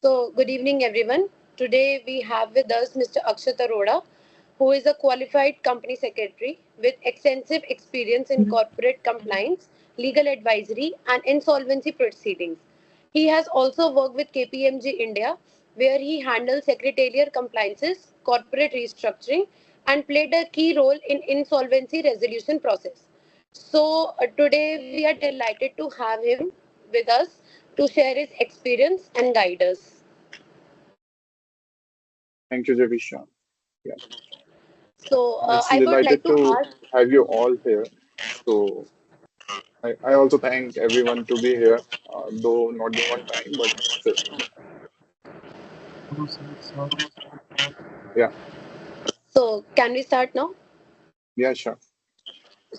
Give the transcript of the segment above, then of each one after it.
Good evening, everyone. Today, we have with us Mr. Akshat Arora, who is a qualified company secretary with extensive experience in corporate compliance, legal advisory, and insolvency proceedings. He has also worked with KPMG India, where he handled secretarial compliances, corporate restructuring, and played a key role in insolvency resolution process. Today we are delighted to have him with us to share his experience and guide us. Thank you, Javisha. Yeah, it's I would like delighted to to ask. have you all here. So I also thank everyone to be here, though not being on time, but still. Yeah, Can we start now? yeah, sure.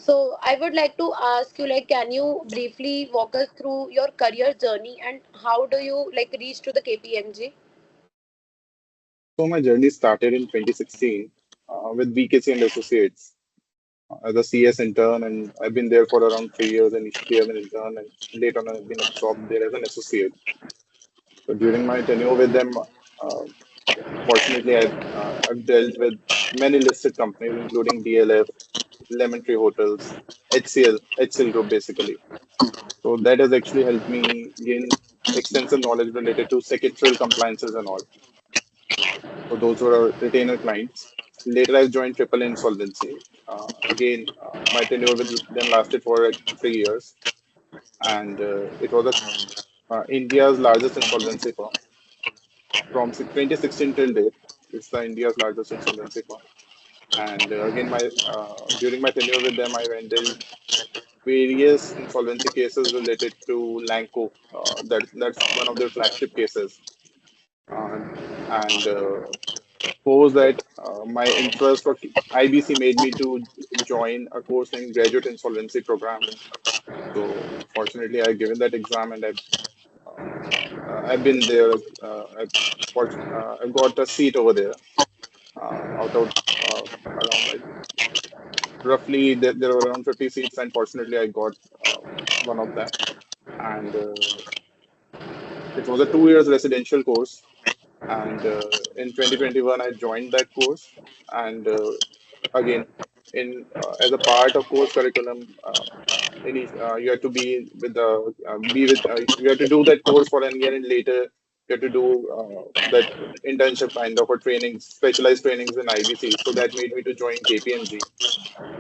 I would like to ask you, like, can you briefly walk us through your career journey and how do you like reach to the KPMG? So my journey started in 2016 with VKC and Associates as a CS intern, and I've been there for around 3 years initially as an intern, and later on I've been absorbed there as an associate. So during my tenure with them, fortunately, I've dealt with many listed companies, including DLF, Lemon Tree Hotels, HCL Group, basically. So that has actually helped me gain extensive knowledge related to secretarial compliances and all. So those were our retainer clients. Later, I joined Triple Insolvency. My tenure with them lasted for 3 years, and it was India's largest insolvency firm from 2016 till date. It's the India's largest insolvency firm. And again, my during my tenure with them, I handled various insolvency cases related to Lanco. That's one of their flagship cases. Uh, and Post that, my interest for IBC made me to join a course named Graduate Insolvency Program. So fortunately, I've given that exam and I've been there. I've got a seat over there out of around like roughly there were around 50 seats, and fortunately, I got one of them. And it was a 2 years residential course. And in 2021, I joined that course. And again, in as a part of course curriculum, you have to be with the be with you have to do that course for a year, and later you have to do that internship kind of a training, specialized trainings in IBC. So that made me to join KPMG,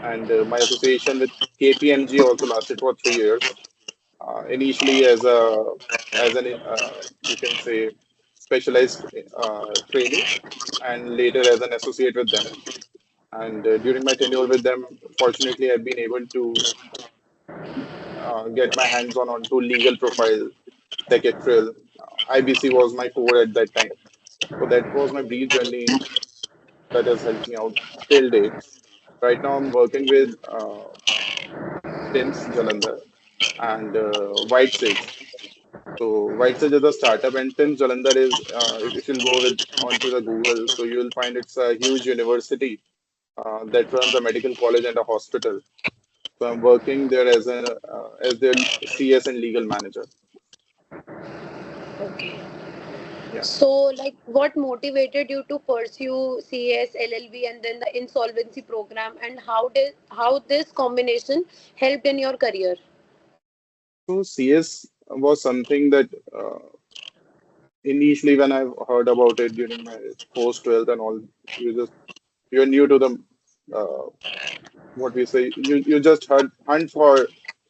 and my association with KPMG also lasted for 3 years. Initially as an you can say specialized trainee, and later as an associate with them. And during my tenure with them, fortunately, I've been able to get my hands on onto legal profile, secretarial. IBC was my core at that time. So that was my brief journey that has helped me out till date. Right now, I'm working with TIMS Jalandhar and White Sage. So White Sage is a startup, and TIMS Jalandhar is, if you'll go with onto the Google, so you will find it's a huge university that runs a medical college and a hospital. So I'm working there as their CS and legal manager. Okay. Yeah. What motivated you to pursue CS, LLB, and then the insolvency program, and how this combination helped in your career? So CS was something that initially when I heard about it during my post 12th and all, you're new to the uh, what we say. You just hunt for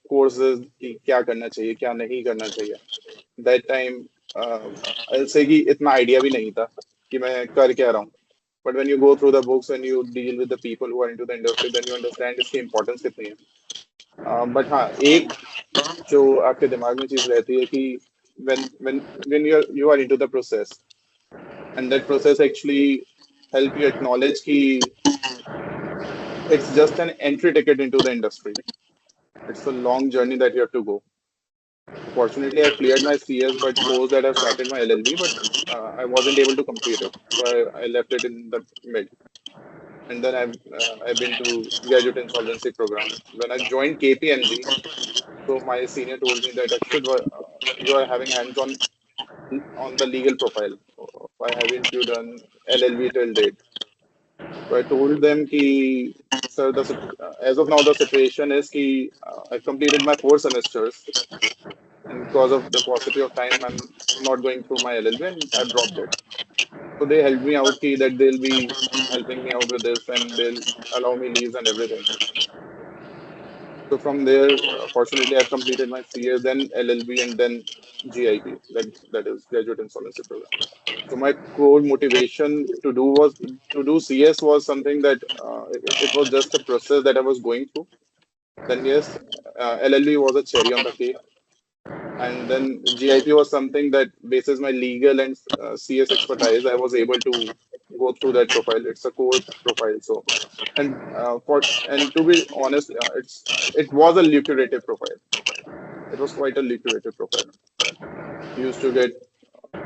courses कि क्या करना चाहिए क्या नहीं करना चाहिए. That time I'll say कि इतना आइडिया भी नहीं था कि मैं कर क्या रहा हूँ. But when you go through the books and you deal with the people who are into the industry, then you understand इसकी importance कितनी है. But हाँ, एक जो आपके दिमाग में चीज रहती है कि when you are into the process, and that process actually help you acknowledge कि it's just an entry ticket into the industry. It's a long journey that you have to go. Fortunately, I've cleared my CS, but post that I've started my LLB, but I wasn't able to complete it, so I left it in the mid. And then I've been to graduate insolvency program. When I joined KPMG, so my senior told me that Akshat, you are having hands-on on the legal profile. Why haven't you done LLB till date? So I told them ki, sir, as of now the situation is ki I completed my 4 semesters, and because of the paucity of time, I'm not going through my LLB and I've dropped it. So they helped me out ki that they'll be helping me out with this and they'll allow me leaves and everything. So from there, fortunately, I've completed my CA, then LLB, and then GIP, that is Graduate Insolvency Program. So my core motivation to do CS was something that it was just a process that I was going through. Then yes, LLB was a cherry on the cake, and then GIP was something that bases my legal and CS expertise. I was able to go through that profile. It's a core profile, so and to be honest, it was a lucrative profile. It was quite a lucrative profile. You used to get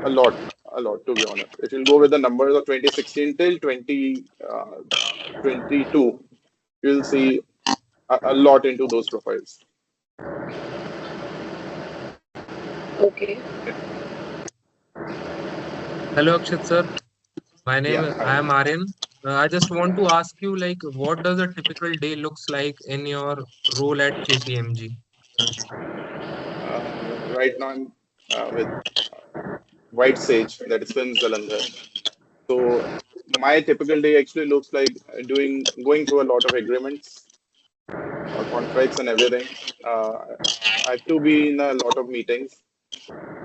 a lot, to be honest. If you go with the numbers of 2016 till 2022, you'll see a lot into those profiles. Okay. Yeah, Hello, Akshat sir. yeah. I Hi. am Aryan. I just want to ask you, like, what does a typical day looks like in your role at KPMG? Right now, I'm with White Sage, that is Films Jalandhar. So my typical day actually looks like going through a lot of agreements, contracts, and everything. I have to be in a lot of meetings.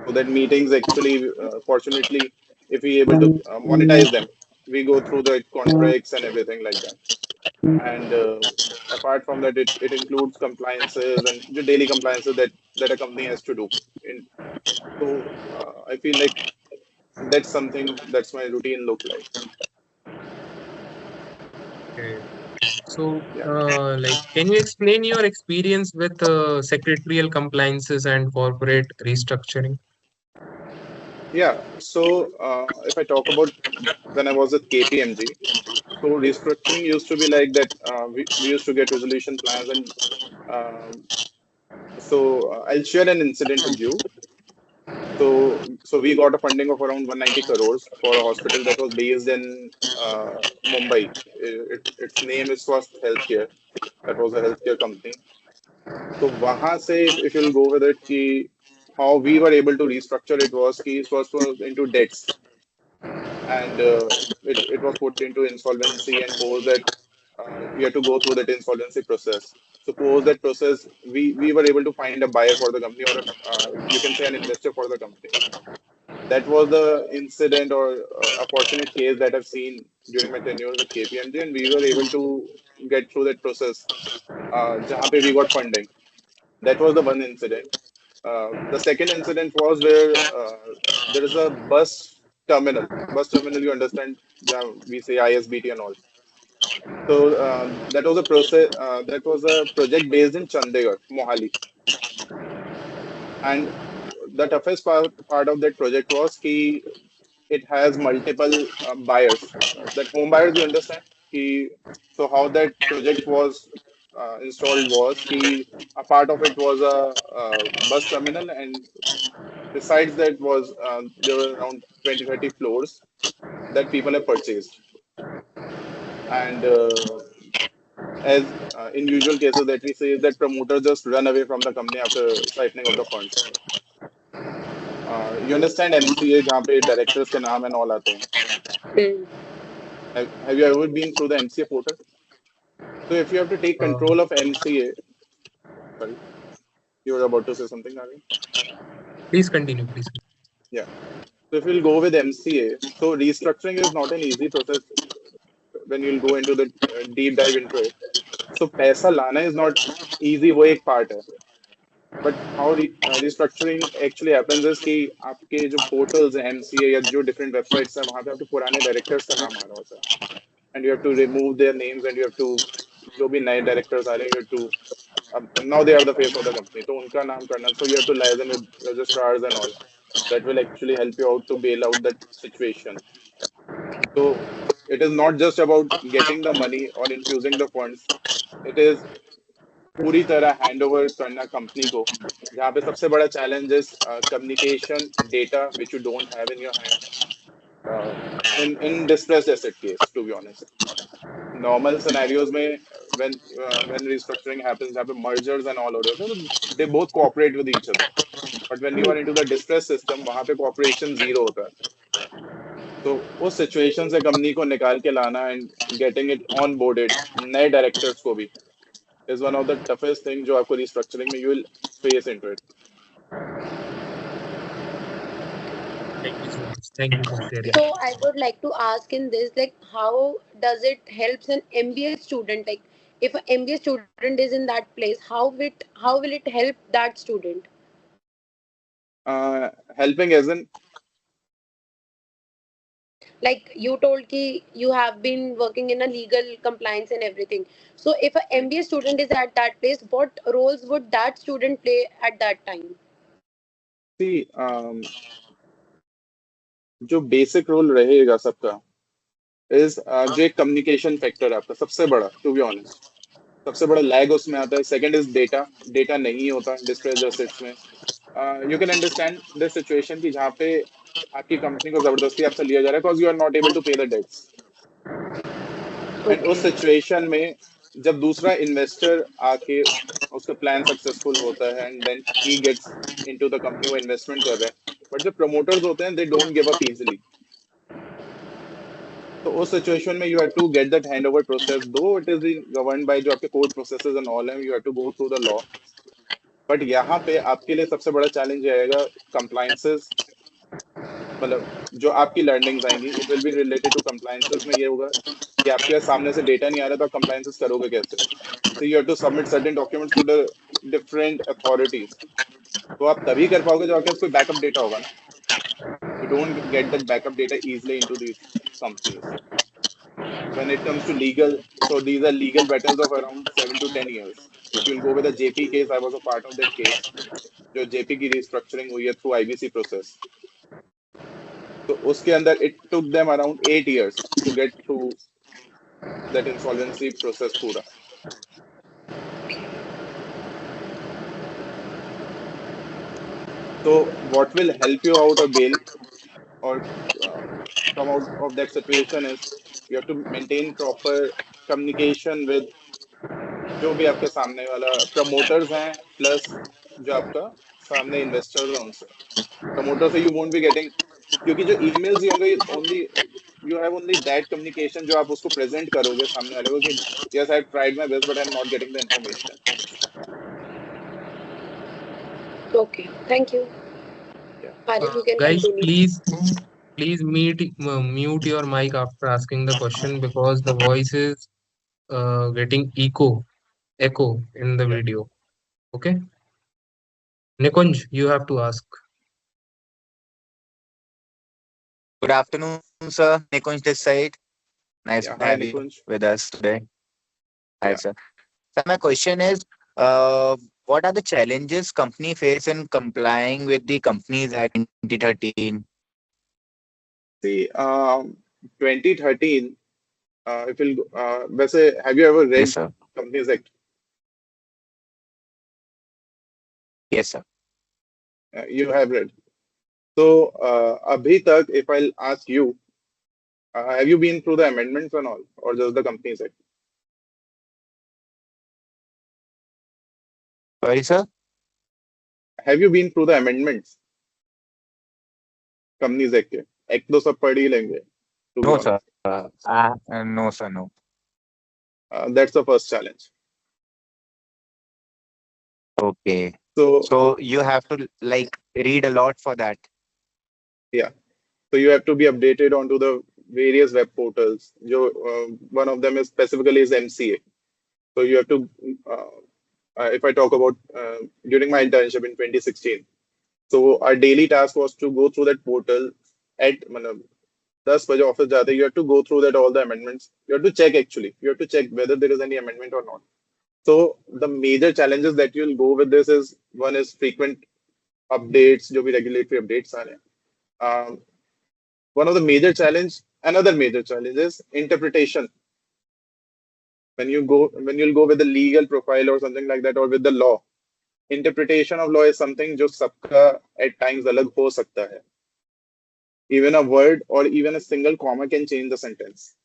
So that meetings actually, fortunately, if we able to monetize them, we go through the contracts and everything like that. And apart from that, it includes compliances and the daily compliances that a company has to do. In, so I feel like that's something that's my routine look like. Okay. So, Yeah. like, can you explain your experience with secretarial compliances and corporate restructuring? Yeah. So if I talk about when I was at KPMG, so restructuring used to be like that. We used to get resolution plans and um, so I'll share an incident with you. So we got a funding of around 190 crores for a hospital that was based in Mumbai. Its name is Swasth Healthcare. That was a healthcare company. So वहाँ से if you'll go with it कि how we were able to restructure it was कि Swasth was into debts and it was put into insolvency and post that we had to go through that insolvency process. So post that process, we were able to find a buyer for the company or you can say an investor for the company. That was the incident or a fortunate case that I've seen during my tenure with KPMG, and we were able to get through that process. जहाँ पे we got funding. That was the one incident. The second incident was where there is a bus terminal. Bus terminal, you understand? We say ISBT and all. So that was a process. That was a project based in Chandigarh, Mohali, and the toughest part of that project was ki it has multiple buyers. That home buyers, you understand? Ki, so how that project was installed was ki a part of it was a bus terminal, and besides that was there were around 20-30 floors that people have purchased. And as in usual cases that we say is that promoters just run away from the company after siphoning of the funds. You understand MCA जहाँ पे directors के नाम and all आते हैं. Hmm. Have you ever been through the MCA portal? So if you have to take Uh, control of MCA, sorry, you were about to say something, Arvind? Please continue, please. Yeah. So if you'll go with MCA, so restructuring is not an easy process when you'll go into the deep dive into it. So पैसा लाना is not easy, वो एक part है. But how restructuring actually happens is कि आपके जो portals हैं MCA या जो different websites हैं वहाँ पे आपके पुराने directors का नाम आ रहा होता है. And you have to remove their names and you have to जो भी नए directors आ रहे हैं you have to now they are the face of the company. तो उनका नाम करना. So you have to liaison with registrars and all. That will actually help you out to bail out that situation. So it is not just about getting the money or infusing the funds. It is पूरी तरह hand over करना company को, जहाँ पे सबसे बड़ा challenge is communication data which you don't have in your hand in distressed asset case, to be honest. Normal scenarios में when restructuring happens, जहाँ पे mergers and all होते हैं, तो they both cooperate with each other. But when you are into the distress system, वहाँ पे cooperation zero होता है. तो उस situation से कंपनी को निकाल के लाना and getting it onboarded, नए directors को भी, is one of the toughest thing जो आपको restructuring में you will face into it. Thank you so much. Thank you for sharing. So I would like to ask in this, like, how does it helps an MBA student? Like, if an MBA student is in that place, how will it help that student? Helping as in Like you told ki you have been working in a legal compliance and everything. So if an MBA student is at that place, what roles would that student play at that time? see जो basic role रहेगा सबका is जो एक communication factor है आपका सबसे बड़ा, to be honest सबसे बड़ा लैग उसमें आता है. Second is data. डेटा नहीं होता डिस्ट्रेस्ड एसेट्स में. You can understand the situation कि जहाँ पे आपकी कंपनी को जबरदस्ती आपसे लिया जा रहा है because you are not able to pay the debts. And उस सिचुएशन में जब दूसरा इन्वेस्टर आके उसका प्लान सक्सेसफुल होता है and then he gets into the company, वो इन्वेस्टमेंट कर रहे हैं, बट जो प्रमोटर्स होते हैं they don't give up easily. तो उस सिचुएशन में you have to get that hand over process, though it is governed by जो आपके कोर्ट प्रोसेसेस एंड ऑल हैं, you have to go through the law. But यहाँ पे आपके लिए सबसे बड़ा चैलेंज रहेगा कंप्लायंसेस. मतलब जो आपकी लर्निंग्स आएंगी it will be related to compliances में ये होगा कि आपके सामने से डेटा नहीं आ रहा तो आप कंप्लायंसेस करोगे कैसे. तो you have to submit certain documents to the different authorities. तो आप तभी कर पाओगे जब आपके पास कोई बैकअप डेटा होगा ना. You don't get that backup data easily into these companies. When it comes to legal, so these are legal battles of around 7 to 10 years. If you'll go with the JP case, I was a part of that case. जो JP की restructuring हुई है through IBC process. तो उसके अंदर it took them around 8 years to get through that insolvency process पूरा. So what will help you out a bail or come out of that situation is you have to maintain proper communication with जो भी आपके सामने वाला promoters हैं plus जो आपका सामने इन्वेस्टर्स हैं उनसे. प्रमोटर से यू वोंट बी गेटिंग, क्योंकि जो ईमेल्स ही होंगे only you have only that communication जो आप उसको प्रेजेंट करोगे सामने वाले को कि yes I have tried my best but I am not getting the information. Okay, thank you. Arif, you can Guys, continue. please mute your mic after asking the question because the voice is getting echo in the video. Okay, Nikunj, you have to ask. Good afternoon, sir. Nikunj this side. Nice Yeah, to hi have you Nikunj. with us today. Hi, Yeah. sir. So my question is, what are the challenges company face in complying with the Companies Act 2013? See, 2013, if you'll, वैसे have you ever read Yes, sir. Companies Act? Yes, sir. You have read. So, abhi tak, if I'll ask you, have you been through the amendments and all, or just the Companies Act? Sorry, sir. Have you been through the amendments? Companies Act के. Act तो सब पढ़ ही लेंगे, to be No, honest. sir. No, sir. No. That's the first challenge. Okay. So, So you have to like read a lot for that. yeah. So you have to be updated onto the various web portals. One of them is specifically is MCA. So you have to, if I talk about during my internship in 2016, so our daily task was to go through that portal at 10 बजे office जाते, you have to go through that all the amendments. You have to check actually. You have to check whether there is any amendment or not. So the major challenges that you'll go with this is one is frequent updates, जो भी regulatory updates आ रहे हैं. One of the major challenge, another major challenge is interpretation. when you'll go with the legal profile or something like that, or with the law, interpretation of law is something जो सबका at times अलग हो सकता है. Even a word or even a single comma can change the sentence.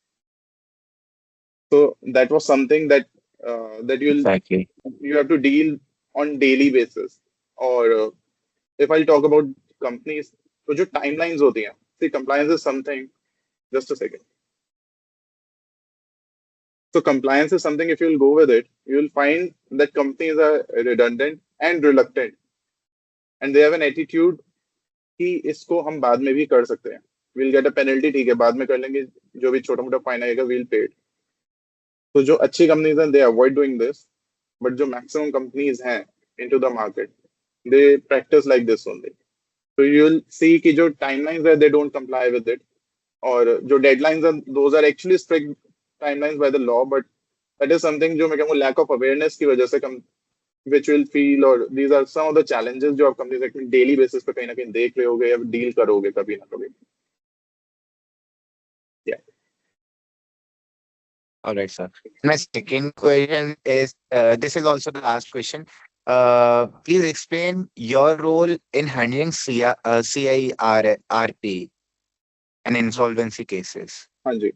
So that was something that Exactly. you have to deal on daily basis. Or if I'll talk about companies, तो जो timelines होती हैं, see, compliance is something. Just a second. So compliance is something, if you'll go with it, you'll find that companies are redundant and reluctant, and they have an attitude कि इसको हम बाद में भी कर सकते हैं. We'll get a penalty, ठीक है, बाद में कर लेंगे, जो भी छोटा मोटा फाइन आएगा we'll pay it. तो जो अच्छी कंपनीज हैं, they avoid doing this, but जो maximum companies हैं into the market, they practice like this only. So you'll see कि जो timelines है, they don't comply with it, और जो deadlines हैं, those are actually strict timelines by the law, but that is something जो मैं कहूँगा lack of awareness की वजह से which will feel, or these are some of the challenges जो आप companies में daily basis पे कहीं ना कहीं देख रहे होगे या deal करोगे कभी ना कभी. Yeah. All right, sir. My second question is, this is also the last question. Please explain your role in handling CIRP and insolvency cases. हाँ जी.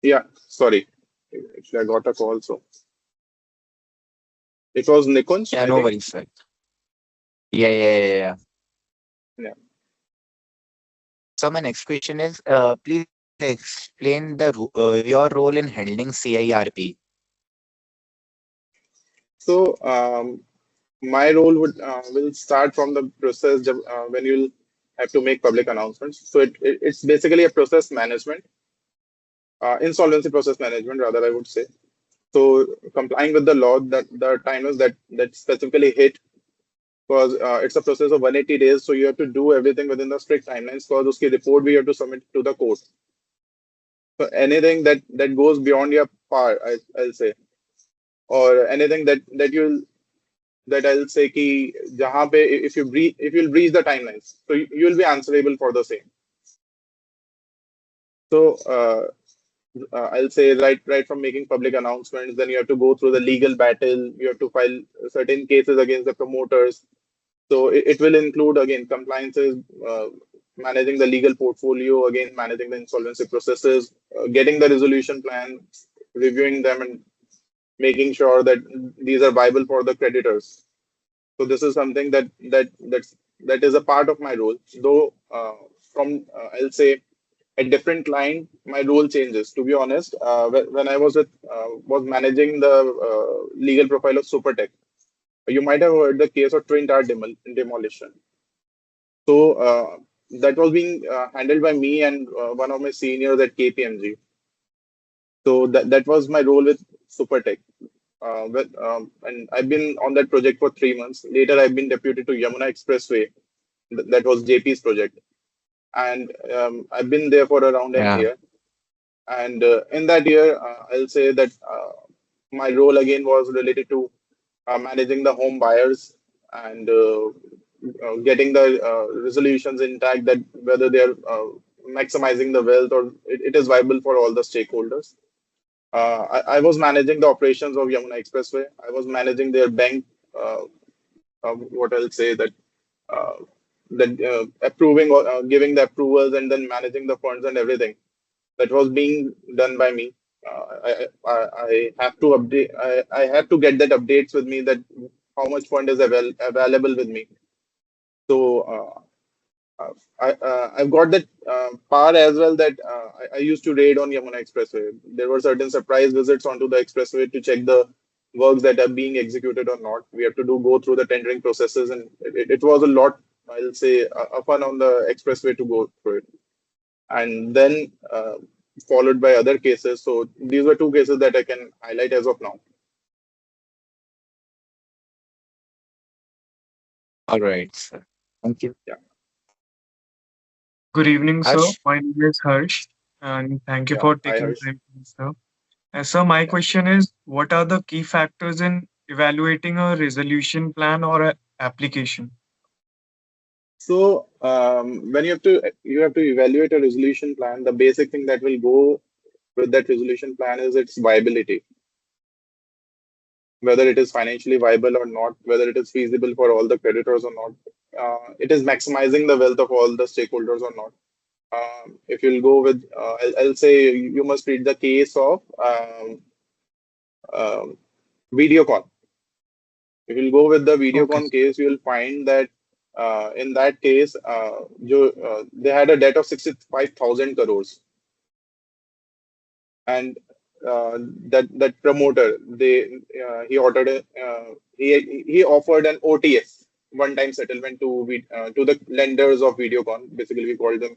Yeah, sorry. Actually, I got a call, so it was Nikunj, Yeah, I no think. worries, sir. Yeah. Yeah. So my next question is, please explain your role in handling CIRP. So my role will start from the process when you'll have to make public announcements. So it's basically a process management, insolvency process management, rather, I would say. So complying with the law, that the timers that specifically hit, because it's a process of 180 days, so you have to do everything within the strict timelines. Because uski report we have to submit to the court. So anything that goes beyond your power, I'll say, or anything that I'll say कि जहाँ पे if you'll breach the timelines, so you'll be answerable for the same. So I'll say right from making public announcements, then you have to go through the legal battle. You have to file certain cases against the promoters. So it will include again compliances, managing the legal portfolio, again managing the insolvency processes, getting the resolution plan, reviewing them, and making sure that these are viable for the creditors. So this is something that is a part of my role. Though from I'll say a different client, my role changes. To be honest, when I was managing the legal profile of Supertech, you might have heard the case of Twin Tower demolition. So that was being handled by me and one of my seniors at KPMG. So that was my role with Supertech. And I've been on that project for 3 months. Later, I've been deputed to Yamuna Expressway. That was JP's project, and I've been there for around an Yeah. year. And in that year, I'll say that my role again was related to managing the home buyers and getting the resolutions intact, that whether they're maximizing the wealth or it is viable for all the stakeholders. I was managing the operations of Yamuna Expressway. I was managing their bank. Uh, what I'll say uh, that approving or giving the approvals and then managing the funds and everything. That was being done by me. I have to update. I have to get that updates with me, that how much fund is available with me. So I've got that power as well, that I used to raid on Yamuna Expressway. There were certain surprise visits onto the expressway to check the works that are being executed or not. We have to go through the tendering processes, and it was a lot. I'll say fun on the expressway to go through it, and then followed by other cases. So these were two cases that I can highlight as of now. All right, sir. Thank you. Good evening, sir. Harsh? My name is Harsh, and thank you Yeah, for hi taking Harsh. time, sir. Sir, my question is, what are the key factors in evaluating a resolution plan or a application? So when you have to evaluate a resolution plan, the basic thing that will go with that resolution plan is its viability, whether it is financially viable or not, whether it is feasible for all the creditors or not. It is maximizing the wealth of all the stakeholders or not. If you'll go with, I'll say you must read the case of um, Videocon. If you'll go with the Okay, Videocon case, you'll find that in that case, they had a debt of 65,000 crores, and that promoter, he ordered he offered an OTS, one-time settlement to the lenders of Videocon. Basically, we call them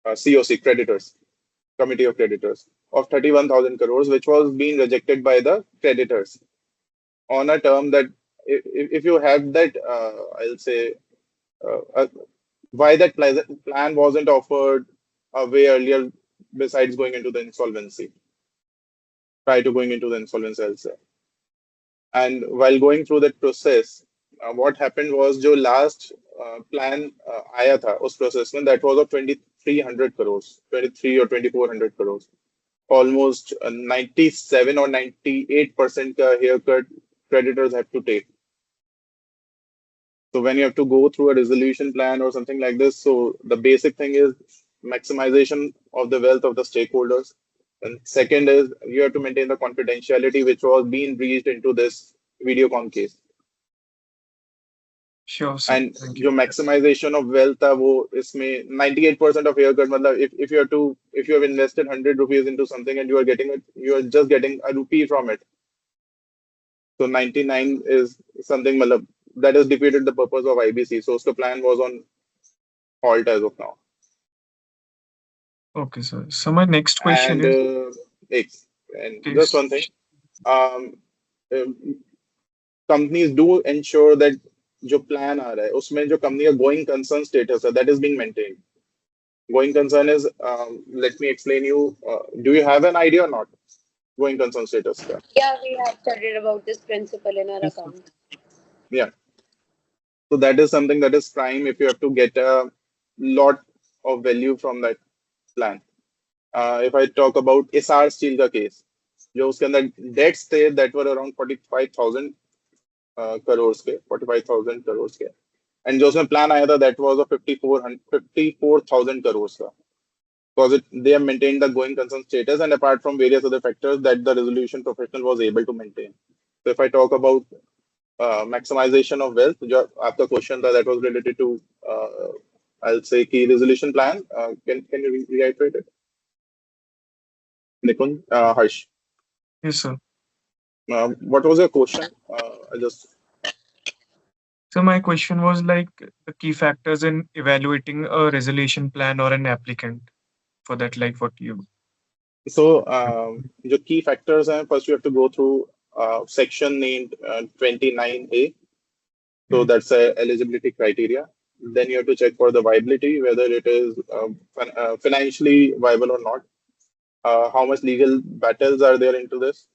COC, creditors, committee of creditors, of 31,000 crores, which was being rejected by the creditors on a term that if you have that, I'll say, why that plan wasn't offered way earlier, besides going into the insolvency, prior to going into the insolvency, I'll say. And while going through that process, what happened was, जो last plan आया था उस process में, that was of 2,300 crores, 23 or 2,400 crores. Almost 97 or 98% का haircut creditors have to take. So when you have to go through a resolution plan or something like this, so the basic thing is maximization of the wealth of the stakeholders. And second is you have to maintain the confidentiality, which was being breached into this Videocon case. sure, sir. And Thank जो you. maximization of wealth था वो इसमें 98% of haircut, मतलब if you have invested 100 rupees into something and you are just getting a rupee from it, so 99 is something, मतलब that has defeated the purpose of IBC. So the plan was on halt as of now. Okay, sir. So my next question And is, and just is one thing, um, companies do ensure that जो plan आ रहा है उसमें जो company का going concern status है, that is being maintained. Going concern is, let me explain you. Do you have an idea or not? Going concern status का? Yeah, we have studied about this principle in our yes, sir. account. Yeah. So that is something that is prime if you have to get a lot of value from that plan. If I talk about SR Steel का case, जो उसके अंदर debts थे that were around 45,000 crores के, 45,000 crores के, and जो उसमें plan आया था that was a 54,000 crores का, because they have maintained the going concern status, and apart from various other factors that the resolution professional was able to maintain. So if I talk about maximization of wealth. जो आपका question था, that was related to I'll say key resolution plan. Can you reiterate it? Nikun, Harsh, Yes, sir. what was your question? I just So my question was like the key factors in evaluating a resolution plan or an applicant for that, like what you. so जो key factors हैं, first you have to go through section named 29A. So Okay. that's a eligibility criteria. Then you have to check for the viability, whether it is financially viable or not. How much legal battles are there into this?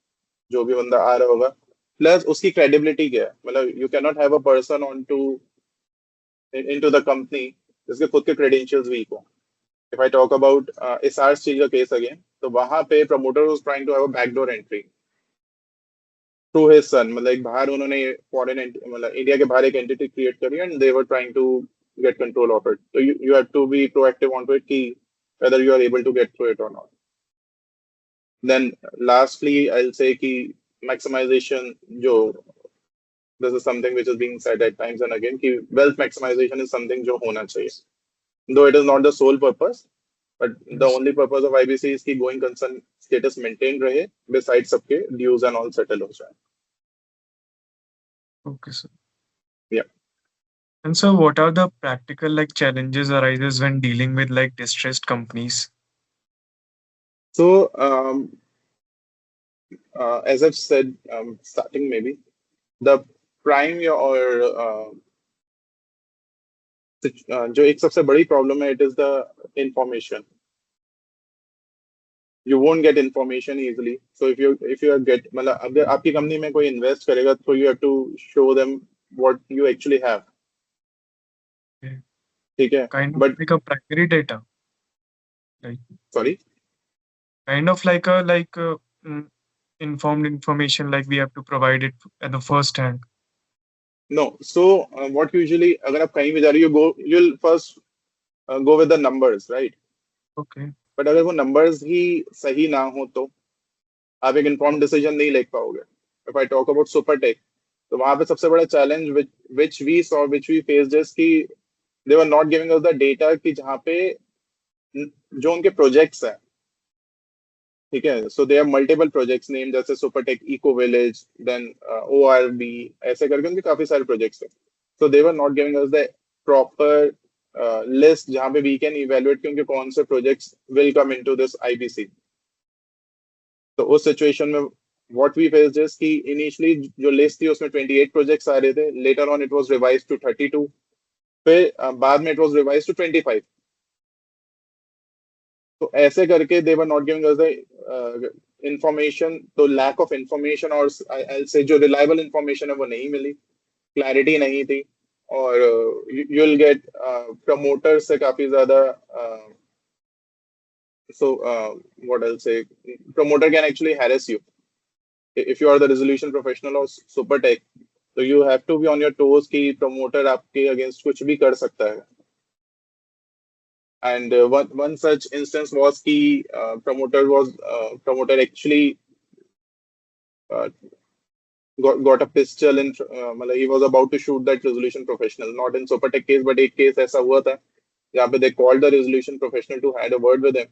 जो भी बंदा आ रहा होगा, plus उसकी credibility क्या है, मतलब you cannot have a person into the company जिसके खुद के credentials weak हो. If I talk about SR Steel का case again, तो वहां पे promoter was trying to have a backdoor entry through his son. मतलब एक बाहर उन्होंने foreign मतलब इंडिया के बाहर एक entity create करी and they were trying to get control of it. So you have to be proactive onto it कि whether you are able to get through it or not. Then lastly, I'll say कि maximization जो this is something which is being said at times and again कि wealth maximization is something जो होना चाहिए. Though it is not the sole purpose, but the Yes. only purpose of IBC is कि going concern status maintained रहे besides सबके dues and all settle हो जाए. Okay, sir. Yeah. And so what are the practical like challenges arises when dealing with like distressed companies? So as I've said, starting maybe the prime or जो एक सबसे बड़ी problem है, it is the information. You won't get information easily. So if you get मतलब अगर आपकी company में कोई invest करेगा, तो you have to show them what you actually have. Okay. ठीक है, Kind of but like a primary data, like sorry. kind of like informed information, like we have to provide it at the first hand. No. So what usually अगर आप कहीं भी जा रही हो, you'll first go with the numbers, right? Okay. But अगर वो numbers ही सही ना हो, तो आप एक informed decision नहीं ले पाओगे. If I talk about Supertech, तो वहां पे सबसे बड़ा challenge which we saw, which we faced is कि they were not giving us the data कि जहाँ पे जो उनके projects हैं, ठीक है, so they have multiple projects named जैसे Supertech Eco Village, then ORB, ऐसे करके उनके काफी सारे projects हैं. So they were not giving us the proper list जहाँ पे we can evaluate कि उनके कौन से projects will come into this IBC. तो उस situation में what we faced is कि initially जो list थी उसमें 28 projects आ रहे थे, later on it was revised to 32, फिर बाद में it was revised to 25. तो ऐसे करके they were not giving us the information, तो lack of information और I'll say जो reliable information है वो नहीं मिली, clarity नहीं थी, और you'll get promoters से काफी ज्यादा so what I'll say, promoter can actually harass you if you are the resolution professional of Supertech. So you have to be on your toes कि promoter आपके against कुछ भी कर सकता है. And one such instance was कि promoter actually got a pistol in मतलब he was about to shoot that resolution professional, not in Supertech case, but एक case ऐसा हुआ था जहाँ पे they called the resolution professional to had a word with him,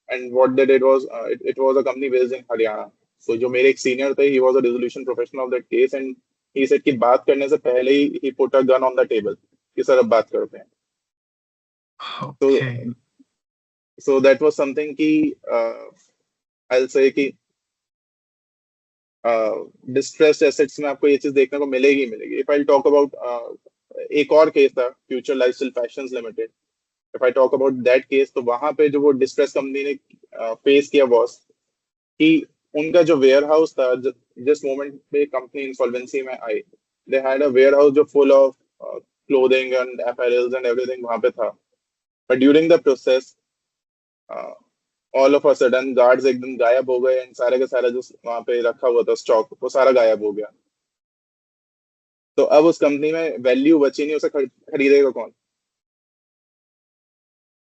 and what they did was it was a company based in Haryana. So जो मेरे एक senior थे, he was a resolution professional of that case, and he said कि बात करने से पहले ही he put a gun on the table कि सर अब बात करते हैं. Okay. So that was something कि I'll say कि डिस्ट्रेस्ड एसेट्स में आपको ये चीज देखने को मिलेगी मिलेगी. इफ आई टॉक अबाउट एक और केस था future lifestyle fashions limited. If I talk about that case, तो वहां पे जो वो डिस्ट्रेस कंपनी ने फेस किया was कि उनका जो वेयर हाउस था, जिस मोमेंट पे कंपनी इंसॉल्वेंसी में आई, they had a warehouse जो full of clothing and apparels and everything वहां पे था. But during the process all of a sudden guards एकदम गायब हो गए, एंड सारे का सारा जो वहां पे रखा हुआ था स्टॉक, वो सारा गायब हो गया. तो अब उस कंपनी में वैल्यू बची नहीं, उसे खरीदेगा कौन?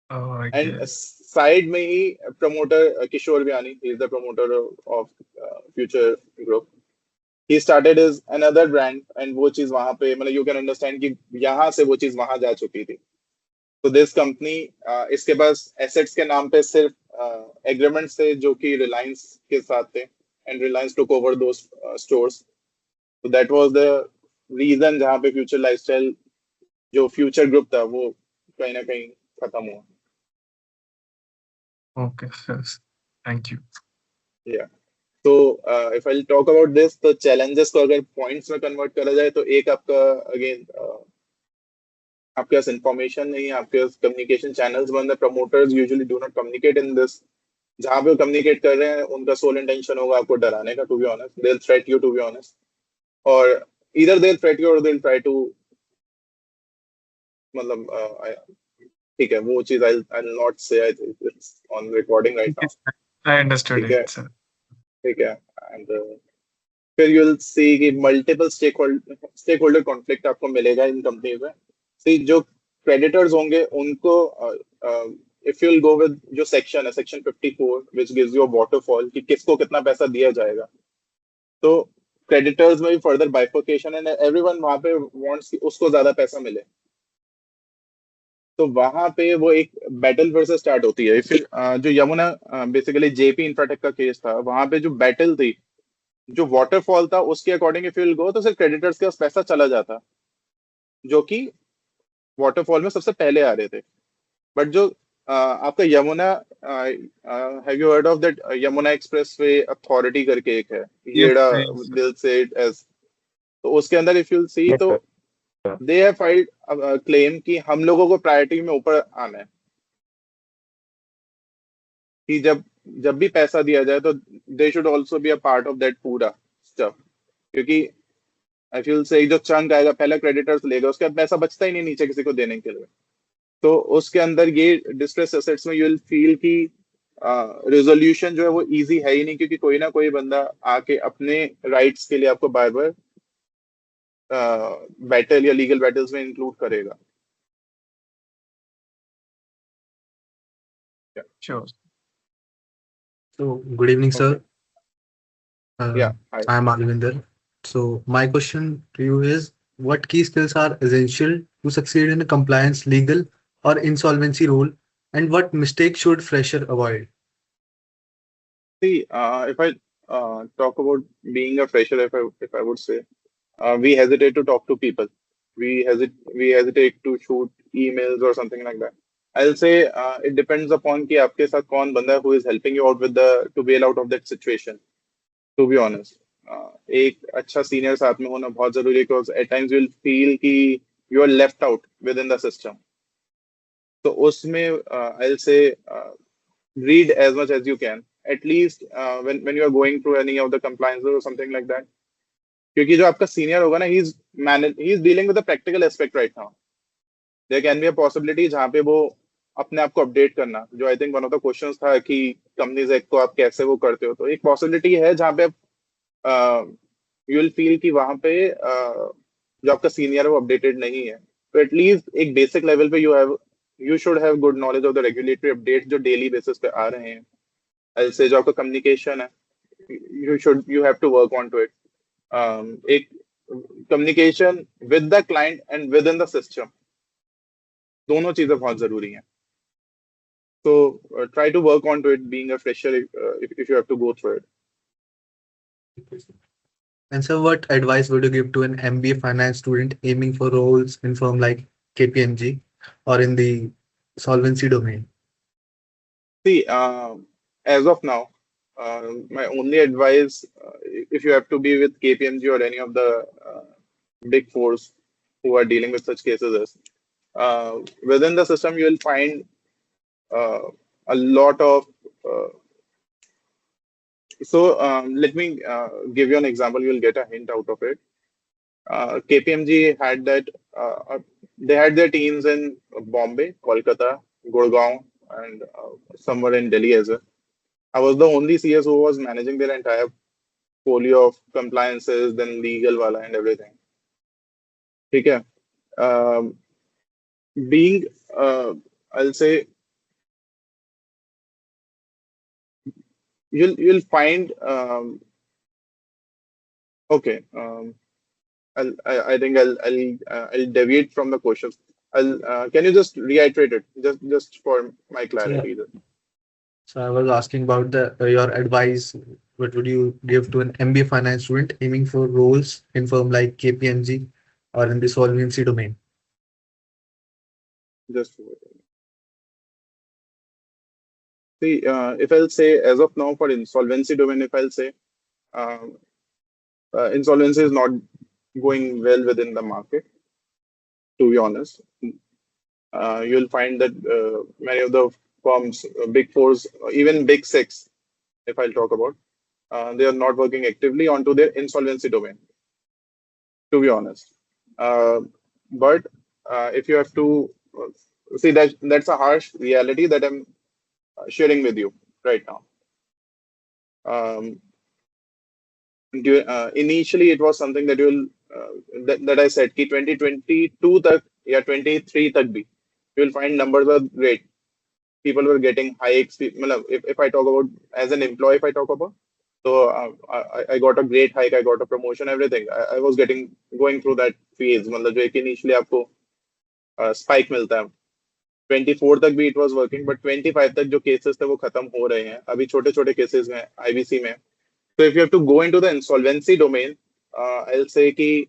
Oh, I and guess. Side में ही promoter Kishore Biyani, he is the promoter of Future Group. he started his another brand and वो चीज वहां पे मतलब you can understand कि यहाँ से वो चीज वहां जा चुकी थी. तो दिस कंपनी इसके पास एसेट्स के नाम पे सिर्फ एग्रीमेंट थे जो कि रिलायंस के साथ थे एंड रिलायंस टुक ओवर दो स्टोर्स. तो दैट वाज द रीजन जहाँ पे फ्यूचर लाइफस्टाइल जो फ्यूचर ग्रुप था वो कहीं ना कहीं खत्म हुआ. Okay, yes. Thank you. Yeah. तो if I talk about this तो चैलेंजेस को अगर पॉइंट्स में कन्वर्ट करा जाए तो एक आपका अगेन आपके पास इंफॉर्मेशन नहीं है, आपके पास कम्युनिकेशन चैनल्स बंद है. Promoters usually do not communicate in this. जहां पे वो कम्युनिकेट कर रहे हैं उनका सोल इंटेंशन होगा आपको डराने का. To be honest they will threat you, to be honest, और either they'll threat you or they'll try to मतलब ठीक है वो चीज I'll not say. I think it's on recording right now. Yes, I understood ठीक है, it, sir. ठीक है. And फिर you'll see कि multiple stakeholder conflict आपको मिलेगा इन कंपनीज में. See जो creditors होंगे उनको if you'll go with जो सेक्शन है section 54 which gives you a waterfall कि किसको कितना पैसा दिया जाएगा. तो क्रेडिटर्स में भी फर्दर बाइफर्केशन एंड एवरीवन वहां पे वांट्स कि उसको ज्यादा पैसा मिले. तो वहां पे वो एक बैटल फिर से स्टार्ट होती है. फिर जो यमुना बेसिकली जेपी इंफ्राटेक का केस था वहां पे जो बैटल थी जो वाटरफॉल था उसके अकॉर्डिंग इफ यू गो तो सिर्फ क्रेडिटर्स के पास पैसा चला जाता जो कि वाटरफॉल में सबसे पहले आ रहे थे. बट जो आपका Yamuna have you heard of that Yamuna expressway authority करके एक है Yes, येड़ा yes. दिल से एज. तो उसके अंदर इफ यू सी Yes, तो sir. They have filed claim कि हम लोगों को प्रायोरिटी में ऊपर आना है कि जब जब भी पैसा दिया जाए तो they should also be a part of that पूरा स्टफ. क्योंकि आई फील से जो चंक आएगा पहले क्रेडिटर्स लेगा उसके बाद पैसा बचता ही नहीं नीचे किसी को देने के लिए. तो उसके अंदर ये डिस्ट्रेस एसेट्स में यू विल फील कि रेजोल्यूशन जो है वो इजी है ही नहीं क्योंकि कोई ना कोई बंदा आके अपने राइट्स के लिए आपको बार बार बैटल या लीगल बैटल्स में इंक्लूड करेगा. Sure. So, good evening, Okay. sir. Yeah. Hi. I am Alvinder. So, my question to you is, what key skills are essential to succeed in a compliance, legal, or insolvency role, and what mistakes should fresher avoid? See, if I talk about being a fresher, if I would say, we hesitate to talk to people. We hesitate to shoot emails or something like that. I'll say it depends upon कि आपके साथ कौन बंदा है who is helping you out with the to bail out of that situation. To be honest, एक अच्छा senior साथ में होना बहुत जरूरी है because at times you will feel कि you are left out within the system. तो उसमें I'll say read as much as you can at least when you are going through any of the compliances or something like that. क्योंकि जो आपका senior होगा ना he is dealing with the practical aspect right now. There can be a possibility जहाँ पे वो अपने आप को अपडेट करना जो I think one of the questions था कि कंपनीज एक्ट को आप कैसे वो करते हो. तो एक पॉसिबिलिटी है जहाँ पे यू विल फील कि वहां पे जो आपका सीनियर है वो अपडेटेड नहीं है. तो एटलीस्ट एक बेसिक लेवल पे you should have good knowledge of the regulatory update जो डेली बेसिस पे आ रहे हैं. ऐसे जो आपका कम्युनिकेशन है you have to work on to it. एक communication with the client and with in the system दोनों चीजें बहुत जरूरी हैं. So try to work on to it being a fresher if you have to go through it. And so, what advice would you give to an MBA finance student aiming for roles in firm like KPMG or in the solvency domain? See, as of now, my only advice, if you have to be with KPMG or any of the big fours who are dealing with such cases, is within the system you will find a lot of. So let me give you an example. You will get a hint out of it. KPMG had that. They had their teams in Bombay, Kolkata, Gurgaon, and somewhere in Delhi as well. I was the only CS who was managing their entire folio of compliances, then legal wala and everything. Okay. Being, I'll say, you'll find Okay. I think I'll deviate from the question. Can you just reiterate it just for my clarity? So I was asking about the your advice. What would you give to an MBA finance student aiming for roles in firm like KPMG or in the solvency domain? Just see, if I'll say as of now for insolvency domain, if I'll say um, insolvency is not going well within the market, to be honest. You'll find that many of the firms, big fours, even big six, if I'll talk about, they are not working actively onto their insolvency domain, to be honest. Uh, but if you have to see that that's a harsh reality that I'm sharing with you right now. Um, initially, it was something that that I said, कि 2022 तक या 23 तक भी, you'll find numbers are great. People were getting hikes. मतलब, if I talk about as an employee, if I talk about, so I got a great hike, I got a promotion, everything. I was going through that phase. मतलब जो एक initially आपको spike मिलता है. 24 तक भी it was working, but 25 तक जो cases थे वो खत्म हो रहे हैं. अभी छोटे छोटे cases में IBC में. So if you have to go into the insolvency domain, I'll say कि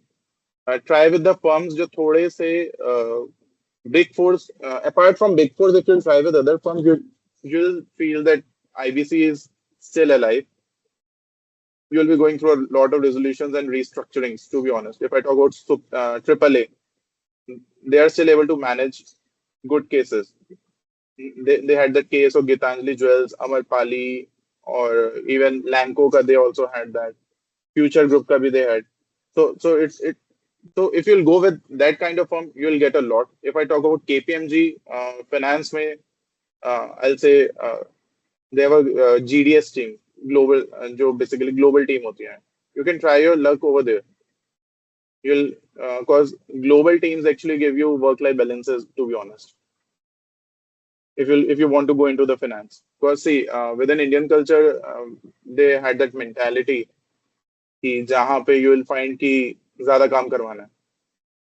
try with the firms जो थोड़े से big fours. Apart from big fours, if you try with other firms, you'll feel that IBC is still alive. You'll be going through a lot of resolutions and restructurings. To be honest, if I talk about AAA, they are still able to manage good cases. They had that case of Gitanjali Jewels, Amarpali, or even Lanco ka, they also had that. Future Group ka bhi they had. So if you'll go with that kind of firm, you'll get a lot. If I talk about KPMG finance में, I'll say they have a GDS team, global, जो basically global team होती है. You can try your luck over there. You'll cause global teams actually give you work-life balances, to be honest. If you want to go into the finance, because see, within Indian culture, they had that mentality कि जहाँ पे you will find कि ज़्यादा काम करवाना है.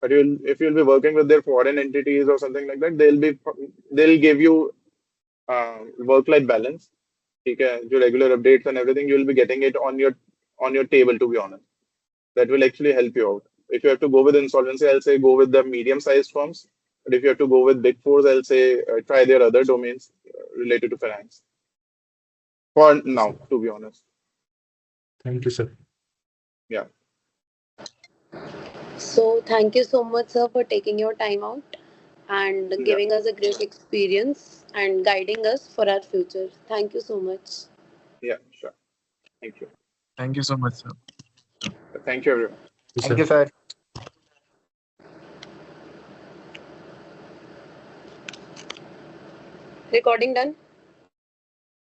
But if you'll be working with their foreign entities or something like that, they'll give you work-life balance. ठीक है, जो regular updates and everything, you'll be getting it on your table. To be honest, that will actually help you out. If you have to go with insolvency, I'll say go with the medium-sized firms. But if you have to go with big fours, I'll say try their other domains related to finance. For now, to be honest. Thank you, sir. Yeah. So thank you so much, sir, for taking your time out and Yeah. giving us a great experience and guiding us for our future. Thank you so much. Yeah, sure. Thank you. Thank you so much, sir. Thank you, everyone. Yes, Thank you, sir. Recording done.